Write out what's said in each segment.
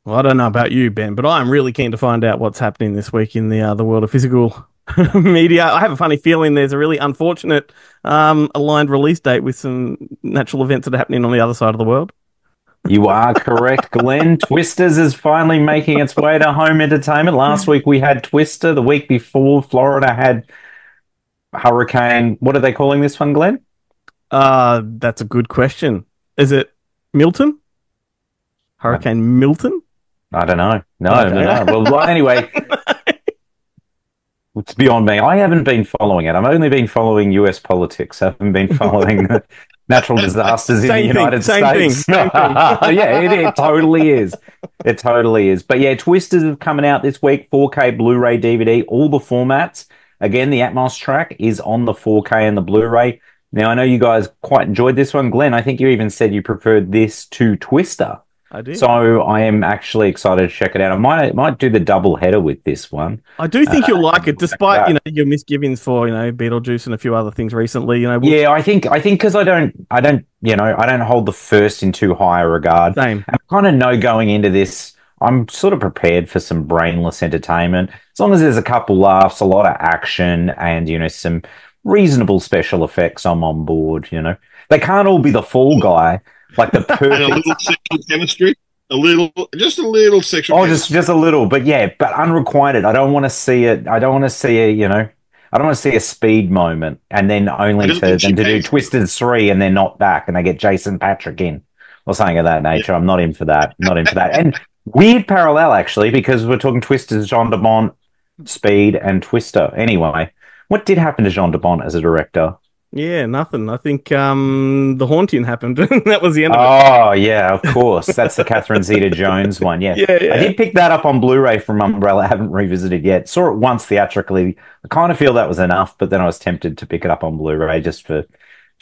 Well, I don't know about you, Ben, but I'm really keen to find out what's happening this week in the world of physical media. I have a funny feeling there's a really unfortunate aligned release date with some natural events that are happening on the other side of the world. You are correct, Glenn. Twisters is finally making its way to home entertainment. Last week we had Twister. The week before, Florida had Hurricane. What are they calling this one, Glenn? That's a good question. Is it Milton? I, Hurricane Milton? I don't know. No, no, Okay. no. Well, anyway, it's beyond me. I haven't been following it. I've only been following US politics. I haven't been following natural disasters in the Same thing. United Same thing. States. Same thing. Yeah, it totally is. It totally is. But yeah, Twisters is coming out this week, 4K, Blu-ray, DVD, all the formats. Again, the Atmos track is on the 4K and the Blu-ray. Now, I know you guys quite enjoyed this one. Glenn, I think you even said you preferred this to Twister. I did. So I am actually excited to check it out. I might do the double header with this one. I do think you'll like it, despite that. your misgivings for Beetlejuice and a few other things recently. Yeah, I think because I don't hold the first in too high a regard. Same. I kind of know going into this, I'm sort of prepared for some brainless entertainment. As long as there's a couple laughs, a lot of action, and some reasonable special effects, I'm on board. They can't all be the Fall Guy, like the And a perfect. little sexual chemistry. Just a little sexual Oh, chemistry. just a little, but yeah, but unrequited. I don't want to see it. I don't want to see I don't want to see a speed moment and then I only don't to think she them to do pays. Twisted 3 and they're not back and they get Jason Patrick in or something of that nature. I'm not in for that. Not in for that. And weird parallel actually, because we're talking Twisters, Jean de Bont, Speed, and Twister. Anyway, what did happen to Jean de Bont as a director? Yeah, nothing. I think the haunting happened. That was the end of it. Oh, yeah, of course. That's the Catherine Zeta-Jones one. Yeah. Yeah, yeah. I did pick that up on Blu-ray from Umbrella. I haven't revisited yet. Saw it once theatrically. I kind of feel that was enough, but then I was tempted to pick it up on Blu-ray just for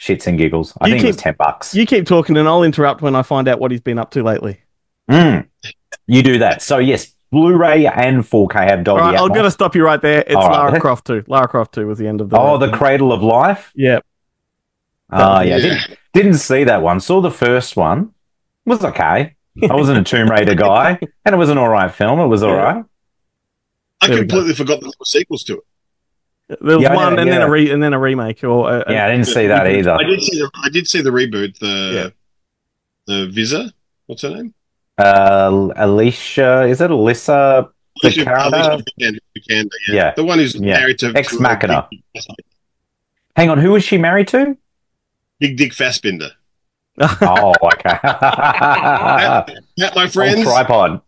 shits and giggles. I think it was $10. You keep talking, and I'll interrupt when I find out what he's been up to lately. You do that. So, yes, Blu-ray and 4K have All Dolby right, I'm Atmos. going to stop you right there. It's All right. Lara Croft 2. Lara Croft 2 was the end of the... Oh, The Cradle of Life? Yeah. Oh, yeah. Yeah. Didn't see that one. Saw the first one. Was okay. I wasn't a Tomb Raider guy, and it was an all right film. It was all right. I There we go. completely forgot there were sequels to it. There was Yeah, I one, know, and then yeah. a remake. Or Yeah, I didn't see that either. I did see the reboot. The Visa. What's her name? Alicia, is it Alyssa Vikander? Vikander, yeah. Yeah. The one who's Yeah. married to Ex to, Machina. Hang on, who was she married to? Big Dick Fassbinder. Oh, okay. That, my On friends. tripod.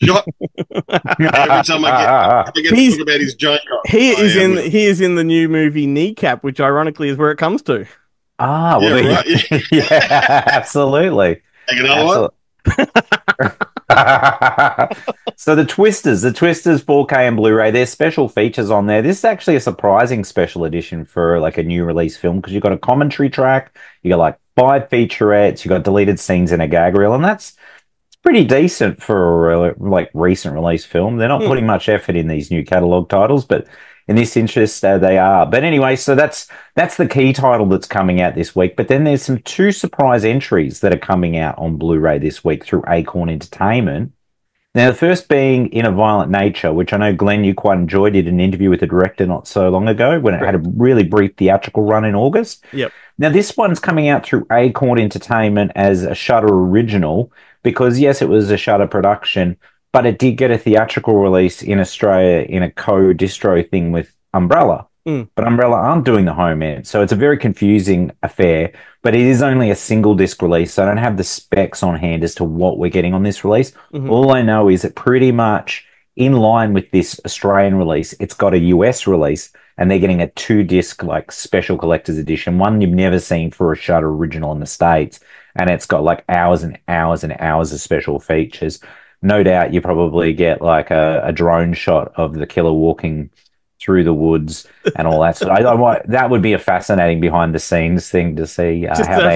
Shot. Every time I get to talk about his giant cock. he is in the new movie Kneecap, which ironically is where it comes to. Ah, well, Yeah, there right. yeah, absolutely. Take another one. So the Twisters 4K and Blu-ray, there's special features on there. This is actually a surprising special edition for like a new release film because you've got a commentary track, you got like 5 featurettes, you got deleted scenes and a gag reel, and that's pretty decent for a like recent release film. They're not putting much effort in these new catalog titles, but in this interest, they are. But anyway, so that's the key title that's coming out this week. But then there's some 2 surprise entries that are coming out on Blu-ray this week through Acorn Entertainment. Now, the first being In a Violent Nature, which I know, Glenn, you quite enjoyed. Did an interview with the director not so long ago when it had a really brief theatrical run in August. Yep. Now, this one's coming out through Acorn Entertainment as a Shudder original because, yes, it was a Shudder production, but it did get a theatrical release in Australia in a co-distro thing with Umbrella. But Umbrella aren't doing the home end, so it's a very confusing affair. But it is only a single disc release, so I don't have the specs on hand as to what we're getting on this release. All I know is that pretty much in line with this Australian release, it's got a US release, and they're getting a 2-disc like special collector's edition, one you've never seen for a Shudder original in the States, and it's got like hours and hours and hours of special features. No doubt you probably get like a drone shot of the killer walking through the woods and all that. So that would be a fascinating behind the scenes thing to see Just how they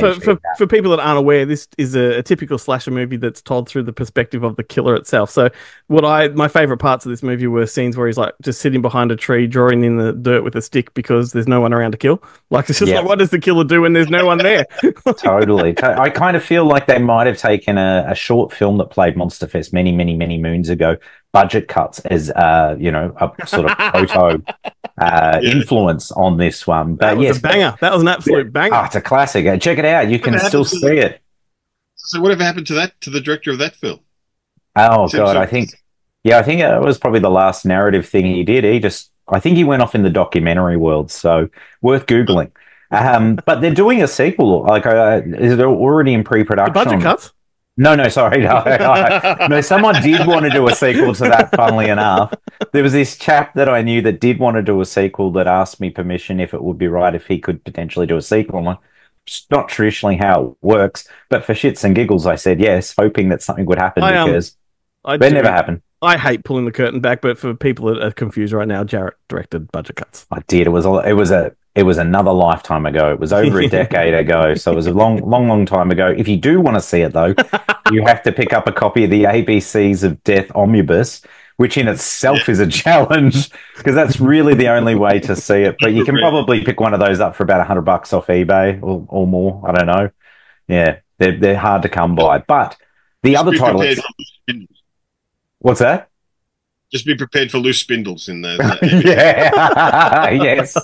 for people that aren't aware, this is a typical slasher movie that's told through the perspective of the killer itself. So my favorite parts of this movie were scenes where he's like just sitting behind a tree, drawing in the dirt with a stick because there's no one around to kill. Like it's just like, what does the killer do when there's no one there? Totally. I kind of feel like they might have taken a short film that played Monster Fest many, many, many moons ago, budget cuts as a sort of proto influence on this one. But that was a banger. That was an absolute banger. Oh, it's a classic. Check it out. You can still see it. So whatever happened to the director of that film? Oh God, I think it was probably the last narrative thing he did. I think he went off in the documentary world. So worth Googling. But they're doing a sequel. Like, is it already in pre-production? The budget cuts? No, sorry. No, someone did want to do a sequel to that, funnily enough. There was this chap that I knew that did want to do a sequel that asked me permission if it would be right if he could potentially do a sequel. I'm like, it's not traditionally how it works, but for shits and giggles, I said yes, hoping that something would happen because it never happened. I hate pulling the curtain back, but for people that are confused right now, Jarret directed budget cuts. I did. It was another lifetime ago. It was over a decade ago, so it was a long time ago. If you do want to see it, though, you have to pick up a copy of the ABCs of Death Omnibus, which in itself is a challenge because that's really the only way to see it. But you can probably pick one of those up for about $100 off eBay or more. I don't know. Yeah, they're hard to come by. But the other title is... What's that? Just be prepared for loose spindles in there. Yeah.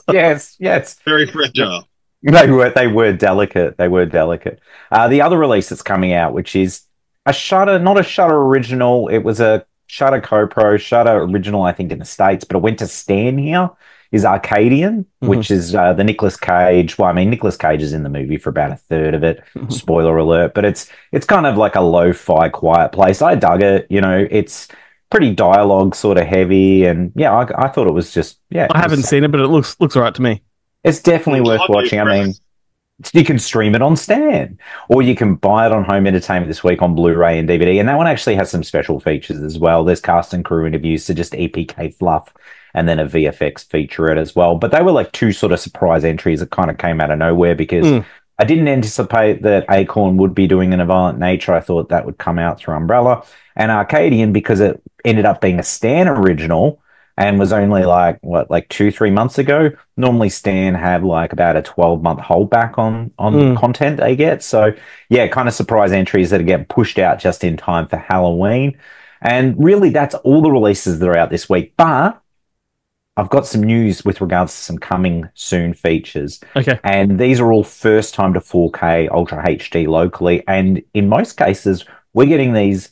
yes. Very fragile. They were delicate. The other release that's coming out, which is a Shudder, not a Shudder original. It was a Shudder Co-Pro, Shudder original, I think, in the States, but it went to Stan here, is Arcadian, which is the Nicolas Cage. Well, I mean, Nicolas Cage is in the movie for about a third of it. Spoiler alert. But it's kind of like a lo-fi, quiet place. I dug it. It's pretty dialogue sort of heavy. And yeah, I thought it was just, yeah. I haven't seen it, but it looks all right to me. It's definitely worth watching. I mean, you can stream it on Stan, or you can buy it on Home Entertainment this week on Blu-ray and DVD. And that one actually has some special features as well. There's cast and crew interviews, so just EPK fluff, and then a VFX featurette as well. But they were like two sort of surprise entries that kind of came out of nowhere because I didn't anticipate that Acorn would be doing in a violent nature. I thought that would come out through Umbrella. And Arcadian, because it ended up being a Stan original and was only like 2-3 months ago. Normally Stan had like about a 12-month holdback on content they get. So yeah, kind of surprise entries that get pushed out just in time for Halloween. And really that's all the releases that are out this week. But I've got some news with regards to some coming soon features. Okay. And these are all first time to 4K Ultra HD locally. And in most cases, we're getting these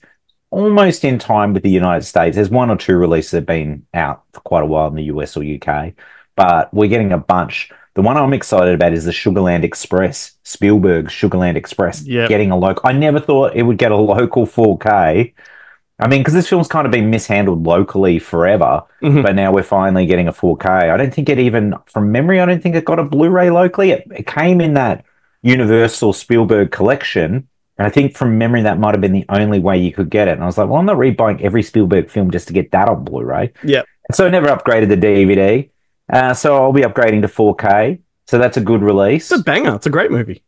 almost in time with the United States. There's one or two releases that have been out for quite a while in the US or UK, but we're getting a bunch. The one I'm excited about is the Sugarland Express, Spielberg's Sugarland Express, getting a local. I never thought it would get a local 4K. I mean, because this film's kind of been mishandled locally forever, but now we're finally getting a 4K. I don't think it even, from memory, I don't think it got a Blu-ray locally. It came in that Universal Spielberg collection, and I think from memory that might have been the only way you could get it. And I was like, well, I'm not rebuying every Spielberg film just to get that on Blu-ray. Yeah. So I never upgraded the DVD. So I'll be upgrading to 4K. So that's a good release. It's a banger. It's a great movie.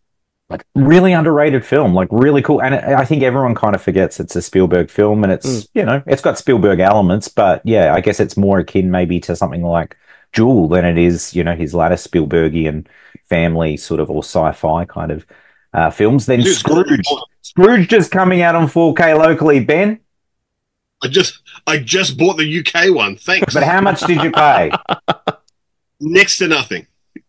Like really underrated film, like really cool. And I think everyone kind of forgets it's a Spielberg film and it's, it's got Spielberg elements, but yeah, I guess it's more akin maybe to something like Jewel than it is, his latter Spielbergian family sort of or sci-fi kind of films. Then Scrooge just coming out on 4K locally, Ben. I just bought the UK one. Thanks. But how much did you pay? Next to nothing.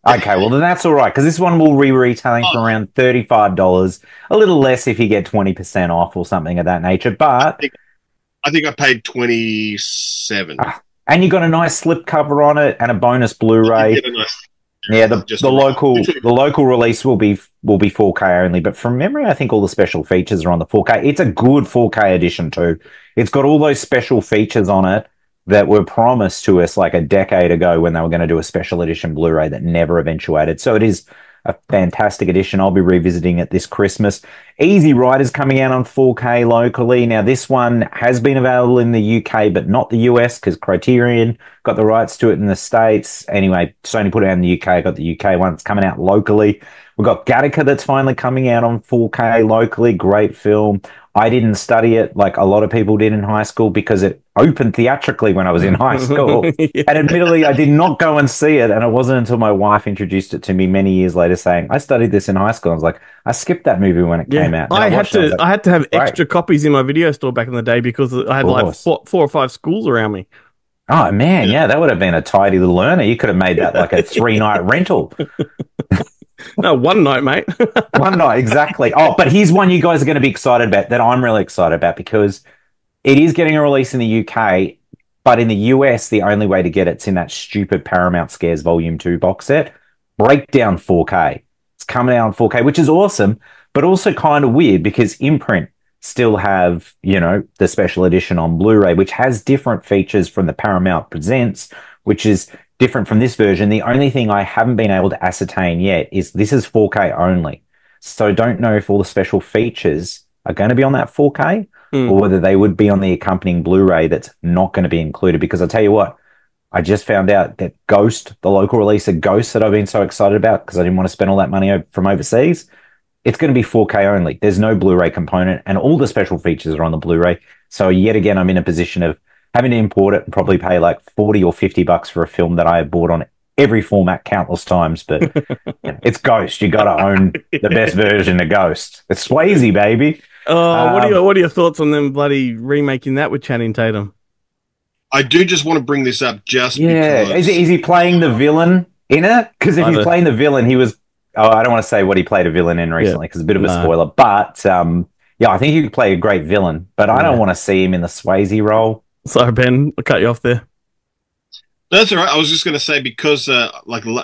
Okay, well then that's all right because this one will be retailing for around $35, a little less if you get 20% off or something of that nature. But I think I paid $27, and you got a nice slipcover on it and a bonus Blu-ray. Yeah, the local release will be 4K only, but from memory, I think all the special features are on the 4K. It's a good 4K edition too. It's got all those special features on it that were promised to us like a decade ago when they were going to do a special edition Blu-ray that never eventuated. So it is a fantastic edition. I'll be revisiting it this Christmas. Easy Rider's coming out on 4K locally. Now, this one has been available in the UK, but not the US, because Criterion got the rights to it in the States. Anyway, Sony put it out in the UK, got the UK one. It's coming out locally. We've got Gattaca that's finally coming out on 4K locally. Great film. I didn't study it like a lot of people did in high school because it opened theatrically when I was in high school. Yeah. And admittedly, I did not go and see it. And it wasn't until my wife introduced it to me many years later saying, I studied this in high school. I was like, I skipped that movie when it came out. I had to have extra copies in my video store back in the day because I had like four or five schools around me. Oh, man. Yeah, that would have been a tidy little earner. You could have made that like a 3-night rental. No, one night, mate. One night, exactly. Oh, but here's one you guys are going to be excited about that I'm really excited about because it is getting a release in the UK, but in the US, the only way to get it's in that stupid Paramount Scares Volume 2 box set. Breakdown 4K. It's coming out on 4K, which is awesome, but also kind of weird because Imprint still have, you know, the special edition on Blu-ray, which has different features from the Paramount Presents, which is different from this version. The only thing I haven't been able to ascertain yet is this is 4K only. So I don't know if all the special features are going to be on that 4K or whether they would be on the accompanying Blu-ray that's not going to be included. Because I'll tell you what, I just found out that Ghost, the local release of Ghost that I've been so excited about because I didn't want to spend all that money from overseas, it's going to be 4K only. There's no Blu-ray component and all the special features are on the Blu-ray. So yet again, I'm in a position of having to import it and probably pay like 40 or 50 bucks for a film that I have bought on every format countless times. But it's Ghost. You got to own the best version of Ghost. It's Swayze, baby. Oh, what are your thoughts on them bloody remaking that with Channing Tatum? I do just want to bring this up just Is because. he playing the villain in it? Because if he's playing the villain, he was. Oh, I don't want to say what he played a villain in recently because it's a bit of a spoiler. But yeah, I think he could play a great villain. But I don't want to see him in the Swayze role. Sorry, Ben, I'll cut you off there. That's all right. I was just going to say because,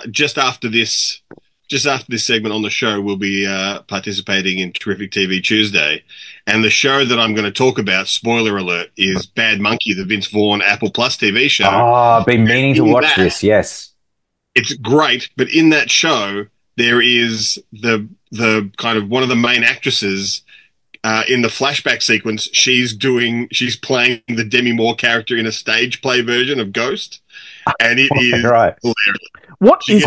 just after this segment on the show, we'll be participating in Terrific TV Tuesday, and the show that I'm going to talk about, spoiler alert, is Bad Monkey, the Vince Vaughn Apple Plus TV show. Oh, I've been meaning to watch this. Yes, it's great, but in that show, there is the kind of one of the main actresses. In the flashback sequence, she's playing the Demi Moore character in a stage play version of Ghost, and it is hilarious. What is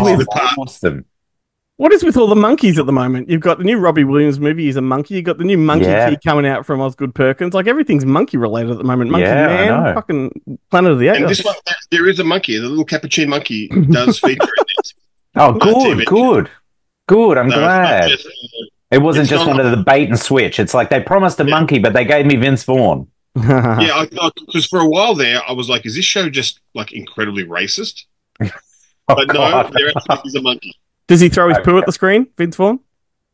with all the monkeys at the moment? You've got the new Robbie Williams movie, he's a monkey. You've got the new Monkey Key coming out from Osgood Perkins. Like everything's monkey related at the moment. Monkey Man, fucking Planet of the Apes. And this one, there is a monkey, the little capuchin monkey does feature in this. Oh, good. I'm glad. It wasn't just one of the bait and switch. It's like they promised a monkey, but they gave me Vince Vaughn. Yeah, I thought because for a while there, I was like, "Is this show just like incredibly racist?" But no, there actually is a monkey. Does he throw his poo at the screen, Vince Vaughn?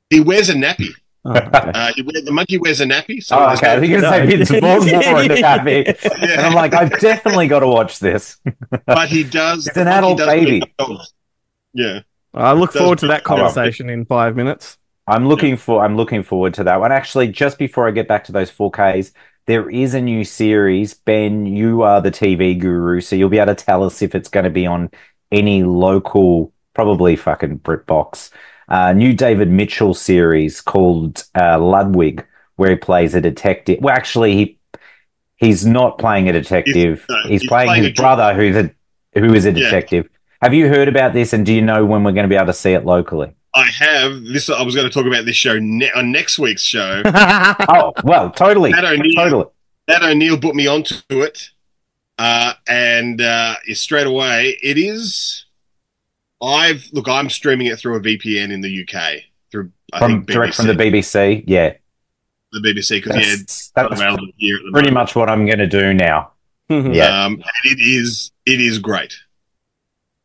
He wears a nappy. Oh, okay. The monkey wears a nappy. So okay, I think it's like Vince Vaughn wore a nappy, and I'm like, I've definitely got to watch this. But he does. It's an adult baby. Yeah, I look forward to that conversation in 5 minutes. I'm looking forward to that one. Actually, just before I get back to those 4Ks, there is a new series. Ben, you are the TV guru, so you'll be able to tell us if it's going to be on any local, probably fucking BritBox. New David Mitchell series called Ludwig, where he plays a detective. Well, actually, he's not playing a detective. He's playing his brother, who is a detective. Have you heard about this, and do you know when we're going to be able to see it locally? I have this. I was going to talk about this show on next week's show. Oh well, totally. That O'Neill put me onto it, and straight away it is. I'm streaming it through a VPN in the UK direct from the BBC. Yeah, the BBC because that's available here at the pretty moment. much what I'm going to do now. Yeah, and it is great.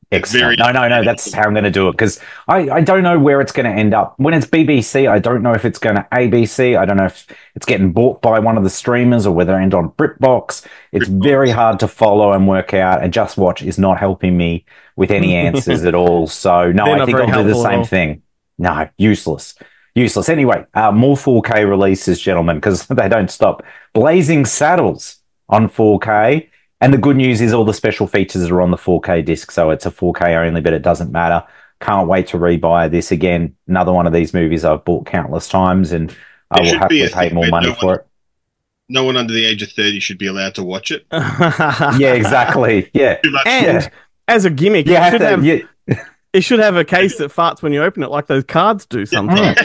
Excellent. No. That's how I'm going to do it because I don't know where it's going to end up. When it's BBC, I don't know if it's going to ABC. I don't know if it's getting bought by one of the streamers or whether it ends on BritBox. It's very hard to follow and work out. And Just Watch is not helping me with any answers at all. So no, I think I'll do the same thing. No, useless. Anyway, more 4K releases, gentlemen, because they don't stop. Blazing Saddles on 4K. And the good news is all the special features are on the 4K disc, so it's a 4K only, but it doesn't matter. Can't wait to rebuy this again. Another one of these movies I've bought countless times, and I There will should be happily a pay thing more where money for it. no one under the age of 30 should be allowed to watch it. Yeah, exactly. Yeah. Too much. And as a gimmick, You it have should to, have yeah. it should have a case that farts when you open it, like those cards do sometimes.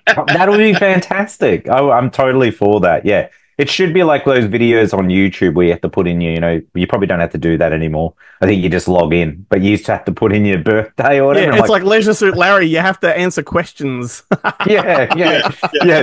That would be fantastic. Oh, I'm totally for that. Yeah. It should be like those videos on YouTube where you have to put in your, you probably don't have to do that anymore. I think you just log in, but you used to have to put in your birthday or whatever. Yeah, it's like Leisure Suit Larry. You have to answer questions. Yeah,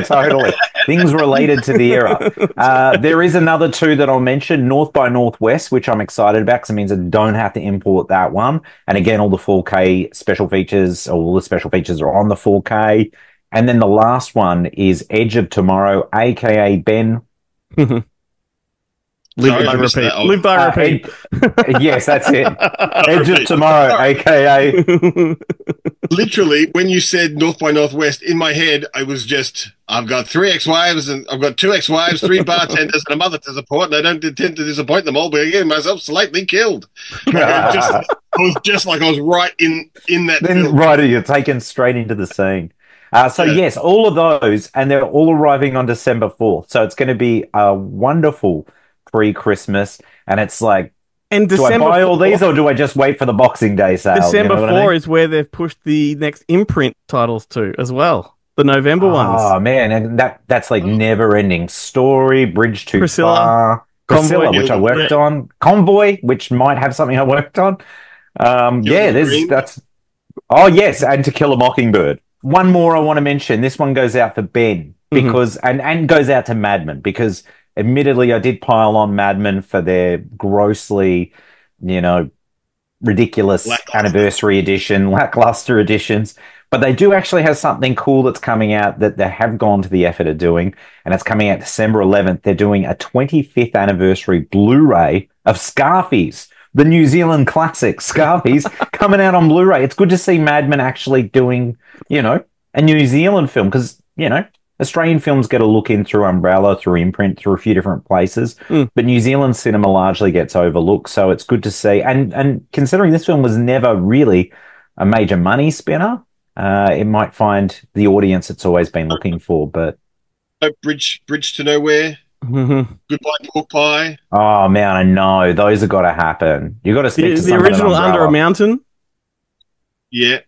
totally. Things related to the era. There is another two that I'll mention, North by Northwest, which I'm excited about because it means I don't have to import that one. And again, all the 4K special features, all the special features are on the 4K. And then the last one is Edge of Tomorrow, aka Ben. Live by repeat. Live by repeat. Yes, that's it. Edge of Tomorrow, aka. Literally, when you said North by Northwest, in my head, I was just, I've got 3 ex-wives, and I've got 2 ex-wives, 3 bartenders, and a mother to support, and I don't intend to disappoint them all by getting myself slightly killed. I was right in that Then, film. right, you're taken straight into the scene. Yes, all of those, and they're all arriving on December 4th. So it's going to be a wonderful pre-Christmas, and it's like, And do I December buy all 4 these, or do I just wait for the Boxing Day sale? December You know 4 what I mean? is where they've pushed the next imprint titles to as well. The November ones. Oh man, and that's like never-ending story, Bridge Too Priscilla, Far, Priscilla, Convoy, which I worked on, Convoy, which might have something I worked on. That's. Oh yes, and To Kill a Mockingbird. One more I want to mention. This one goes out for Ben because and goes out to Mad Men because admittedly I did pile on Mad Men for their grossly, ridiculous anniversary edition, lackluster editions. But they do actually have something cool that's coming out that they have gone to the effort of doing, and it's coming out December 11th. They're doing a 25th anniversary Blu-ray of Scarface, the New Zealand classic Scarface, coming out on Blu-ray. It's good to see Mad Men actually doing, a New Zealand film because, Australian films get a look in through Umbrella, through Imprint, through a few different places, but New Zealand cinema largely gets overlooked. So it's good to see. And considering this film was never really a major money spinner, it might find the audience it's always been looking for. But Bridge to Nowhere. Goodbye Pork Pie. Oh man, I know those have got to happen. You got to stick to the original Under a Mountain. Yeah.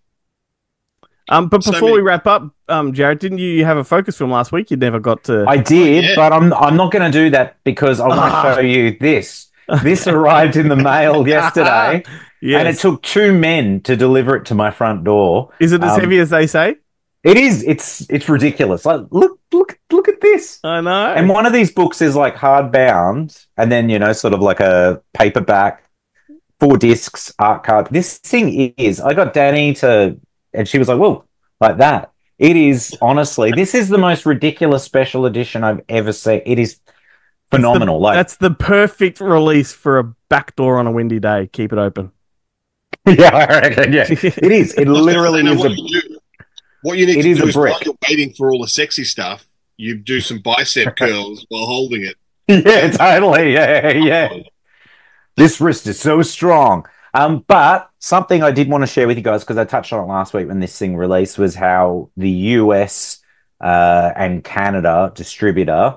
But before we wrap up, Jarret, didn't you have a focus film last week? You never got to. I did, but I'm not going to do that because I want to show you this. This arrived in the mail yesterday, and it took 2 men to deliver it to my front door. Is it as heavy as they say? It is. It's ridiculous. Like look at this. I know. And one of these books is like hardbound, and then sort of like a paperback, 4 discs, art card. This thing is. I got Danny to. And she was like, whoa, like that. It is, honestly, this is the most ridiculous special edition I've ever seen. It is phenomenal. That's the perfect release for a back door on a windy day. Keep it open. Yeah, I reckon, yeah. It is. It literally is what you need to do is brick. while you're waiting for all the sexy stuff, you do some bicep curls while holding it. Yeah, totally. Yeah. This wrist is so strong. But something I did want to share with you guys, because I touched on it last week when this thing released, was how the US and Canada distributor,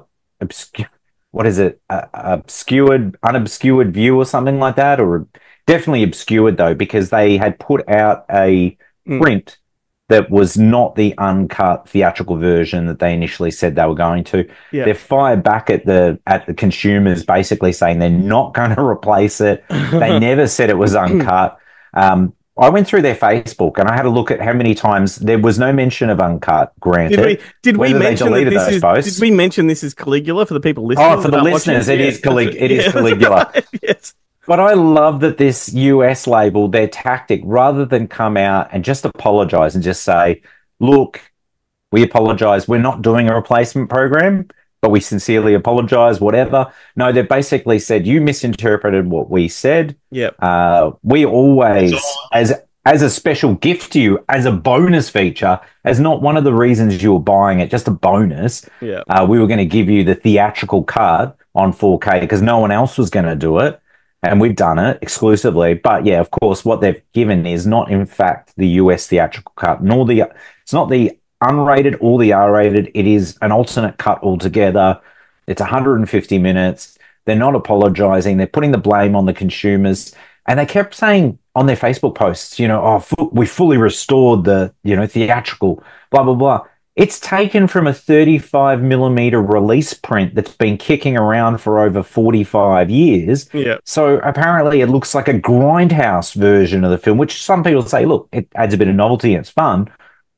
unobscured view or something like that, or definitely obscured though, because they had put out a print that was not the uncut theatrical version that they initially said they were going to. Yeah. They're fired back at the consumers, basically saying they're not going to replace it. They never said it was uncut. I went through their Facebook and I had a look at how many times there was no mention of uncut. Granted, did we mention this is Caligula for the people listening? Oh, for the listeners, it is Caligula. Yes. But I love that this US label, their tactic, rather than come out and just apologize and just say, look, we apologize. We're not doing a replacement program, but we sincerely apologize, whatever. No, they basically said, you misinterpreted what we said. Yep. We always, as a special gift to you, as a bonus feature, as not one of the reasons you were buying it, just a bonus, we were going to give you the theatrical cut on 4K because no one else was going to do it. and we've done it exclusively. But yeah, of course, what they've given is not, in fact, the US theatrical cut, nor it's not the unrated or the R-rated. It is an alternate cut altogether. It's 150 minutes. They're not apologizing. They're putting the blame on the consumers. And they kept saying on their Facebook posts, we fully restored the, theatrical, blah, blah, blah. It's taken from a 35 millimeter release print that's been kicking around for over 45 years. Yeah. So apparently it looks like a grindhouse version of the film, which some people say, look, it adds a bit of novelty and it's fun.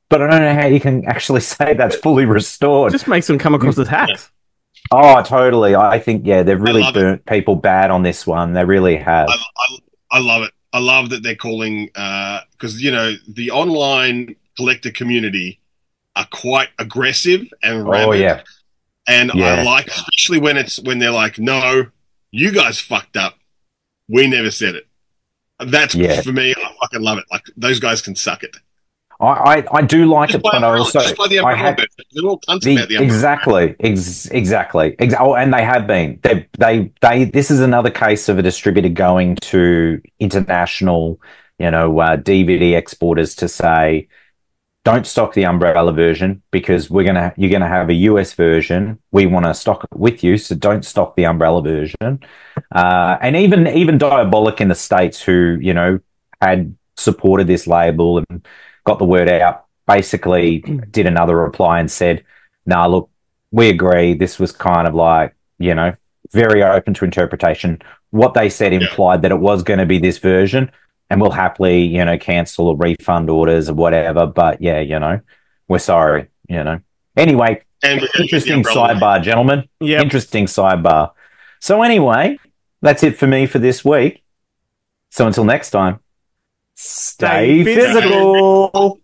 But I don't know how you can actually say that's fully restored. Just makes them come across as hacks. Oh, totally. I think, they've really burnt people bad on this one. They really have. I love it. I love that they're calling, because, the online collector community are quite aggressive and rabid. Oh, yeah. And I like, especially when they're like, no, you guys fucked up. We never said it. That's, for me, I fucking love it. Like, those guys can suck it. I do like it, but I also they're all cunts about the umbrella. Exactly. Oh, and they have been. They. This is another case of a distributor going to international, DVD exporters to say, don't stock the umbrella version because you're gonna have a US version. We want to stock it with you, so don't stock the umbrella version. And even Diabolic in the States, who had supported this label and got the word out, basically did another reply and said, nah, look, we agree. This was kind of like, very open to interpretation. What they said implied that it was going to be this version, and we'll happily, cancel or refund orders or whatever. But yeah, we're sorry, Anyway, interesting sidebar, gentlemen. Yeah. Interesting sidebar. So anyway, that's it for me for this week. So until next time, stay physical.